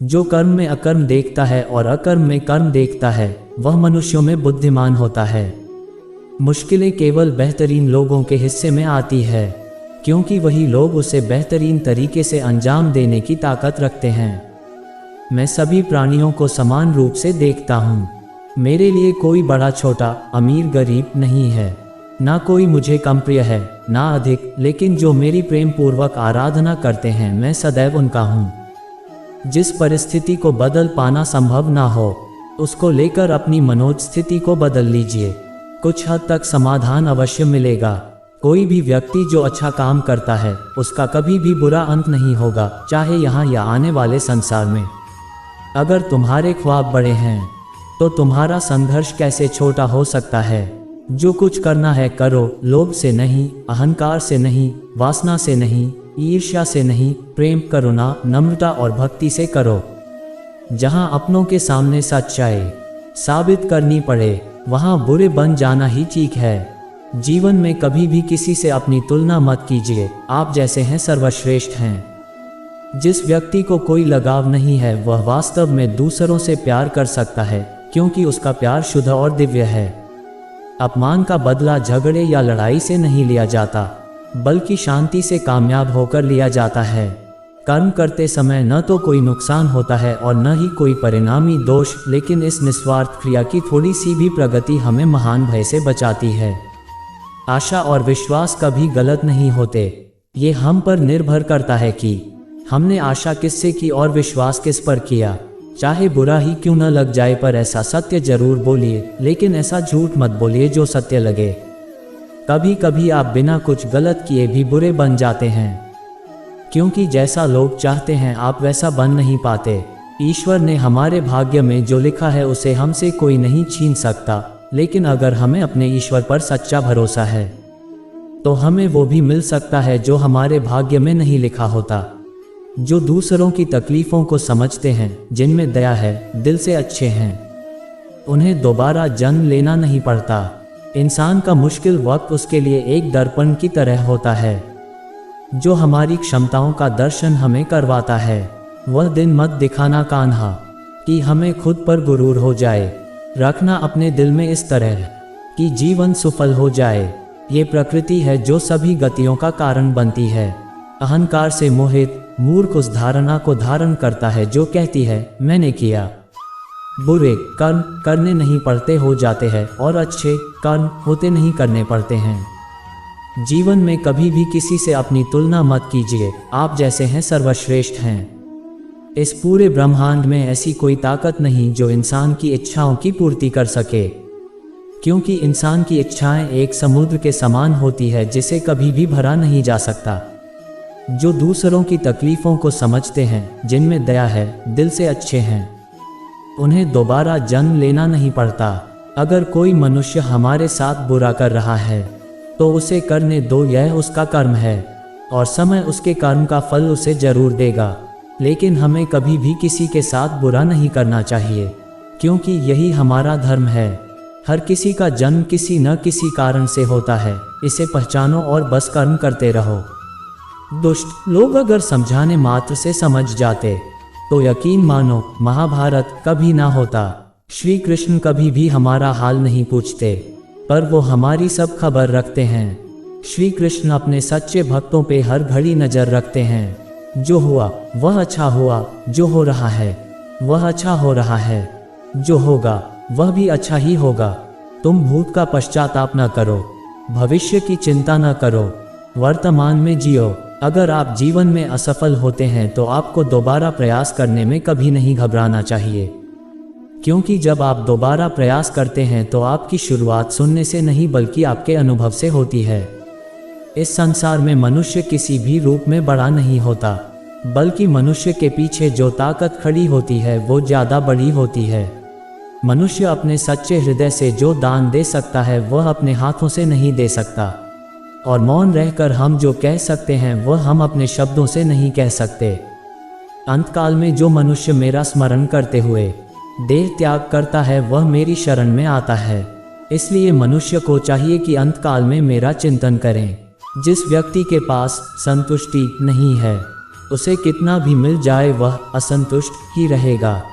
जो कर्म में अकर्म देखता है और अकर्म में कर्म देखता है वह मनुष्यों में बुद्धिमान होता है। मुश्किलें केवल बेहतरीन लोगों के हिस्से में आती है, क्योंकि वही लोग उसे बेहतरीन तरीके से अंजाम देने की ताकत रखते हैं। मैं सभी प्राणियों को समान रूप से देखता हूँ। मेरे लिए कोई बड़ा छोटा, अमीर गरीब नहीं है। ना कोई मुझे कम प्रिय है ना अधिक, लेकिन जो मेरी प्रेम पूर्वक आराधना करते हैं मैं सदैव उनका हूँ। जिस परिस्थिति को बदल पाना संभव ना हो उसको लेकर अपनी मनोज स्थिति को बदल लीजिए, कुछ हद तक समाधान अवश्य मिलेगा। कोई भी व्यक्ति जो अच्छा काम करता है उसका कभी भी बुरा अंत नहीं होगा, चाहे यहाँ या आने वाले संसार में। अगर तुम्हारे ख्वाब बड़े हैं तो तुम्हारा संघर्ष कैसे छोटा हो सकता है। जो कुछ करना है करो, लोभ से नहीं, अहंकार से नहीं, वासना से नहीं, ईर्ष्या से नहीं, प्रेम, करुणा, नम्रता और भक्ति से करो। जहाँ अपनों के सामने सच्चाई साबित करनी पड़े वहाँ बुरे बन जाना ही ठीक है। जीवन में कभी भी किसी से अपनी तुलना मत कीजिए, आप जैसे हैं सर्वश्रेष्ठ हैं। जिस व्यक्ति को कोई लगाव नहीं है वह वास्तव में दूसरों से प्यार कर सकता है, क्योंकि उसका प्यार शुद्ध और दिव्य है। अपमान का बदला झगड़े या लड़ाई से नहीं लिया जाता, बल्कि शांति से कामयाब होकर लिया जाता है। कर्म करते समय न तो कोई नुकसान होता है और न ही कोई परिणामी दोष, लेकिन इस निस्वार्थ क्रिया की थोड़ी सी भी प्रगति हमें महान भय से बचाती है। आशा और विश्वास कभी गलत नहीं होते, ये हम पर निर्भर करता है कि हमने आशा किससे की और विश्वास किस पर किया। चाहे बुरा ही क्यों न लग जाए, पर ऐसा सत्य जरूर बोलिए, लेकिन ऐसा झूठ मत बोलिए जो सत्य लगे। कभी कभी आप बिना कुछ गलत किए भी बुरे बन जाते हैं, क्योंकि जैसा लोग चाहते हैं आप वैसा बन नहीं पाते। ईश्वर ने हमारे भाग्य में जो लिखा है उसे हमसे कोई नहीं छीन सकता, लेकिन अगर हमें अपने ईश्वर पर सच्चा भरोसा है तो हमें वो भी मिल सकता है जो हमारे भाग्य में नहीं लिखा होता। जो दूसरों की तकलीफ़ों को समझते हैं, जिनमें दया है, दिल से अच्छे हैं, उन्हें दोबारा जन्म लेना नहीं पड़ता। इंसान का मुश्किल वक्त उसके लिए एक दर्पण की तरह होता है, जो हमारी क्षमताओं का दर्शन हमें करवाता है। वह दिन मत दिखाना कान्हा कि हमें खुद पर गुरूर हो जाए। रखना अपने दिल में इस तरह कि जीवन सफल हो जाए। ये प्रकृति है जो सभी गतियों का कारण बनती है। अहंकार से मोहित मूर्ख उस धारणा को धारण करता है जो कहती है मैंने किया। बुरे कर्म करने नहीं पड़ते हो जाते हैं और अच्छे कर्म होते नहीं करने पड़ते हैं। जीवन में कभी भी किसी से अपनी तुलना मत कीजिए, आप जैसे हैं सर्वश्रेष्ठ हैं। इस पूरे ब्रह्मांड में ऐसी कोई ताकत नहीं जो इंसान की इच्छाओं की पूर्ति कर सके, क्योंकि इंसान की इच्छाएं एक समुद्र के समान होती है जिसे कभी भी भरा नहीं जा सकता। जो दूसरों की तकलीफ़ों को समझते हैं, जिनमें दया है, दिल से अच्छे हैं, उन्हें दोबारा जन्म लेना नहीं पड़ता। अगर कोई मनुष्य हमारे साथ बुरा कर रहा है तो उसे करने दो, यह उसका कर्म है और समय उसके कर्म का फल उसे जरूर देगा। लेकिन हमें कभी भी किसी के साथ बुरा नहीं करना चाहिए, क्योंकि यही हमारा धर्म है। हर किसी का जन्म किसी न किसी कारण से होता है, इसे पहचानो और बस कर्म करते रहो। दुष्ट लोग अगर समझाने मात्र से समझ जाते तो यकीन मानो महाभारत कभी ना होता। श्री कृष्ण कभी भी हमारा हाल नहीं पूछते, पर वो हमारी सब खबर रखते हैं। श्री कृष्ण अपने सच्चे भक्तों पे हर घड़ी नजर रखते हैं। जो हुआ वह अच्छा हुआ, जो हो रहा है वह अच्छा हो रहा है, जो होगा वह भी अच्छा ही होगा। तुम भूत का पश्चाताप न करो, भविष्य की चिंता न करो, वर्तमान में जियो। अगर आप जीवन में असफल होते हैं तो आपको दोबारा प्रयास करने में कभी नहीं घबराना चाहिए, क्योंकि जब आप दोबारा प्रयास करते हैं तो आपकी शुरुआत सुनने से नहीं बल्कि आपके अनुभव से होती है। इस संसार में मनुष्य किसी भी रूप में बड़ा नहीं होता, बल्कि मनुष्य के पीछे जो ताकत खड़ी होती है वो ज़्यादा बड़ी होती है। मनुष्य अपने सच्चे हृदय से जो दान दे सकता है वह अपने हाथों से नहीं दे सकता, और मौन रहकर हम जो कह सकते हैं वह हम अपने शब्दों से नहीं कह सकते। अंतकाल में जो मनुष्य मेरा स्मरण करते हुए देह त्याग करता है वह मेरी शरण में आता है। इसलिए मनुष्य को चाहिए कि अंतकाल में मेरा चिंतन करें। जिस व्यक्ति के पास संतुष्टि नहीं है उसे कितना भी मिल जाए वह असंतुष्ट ही रहेगा।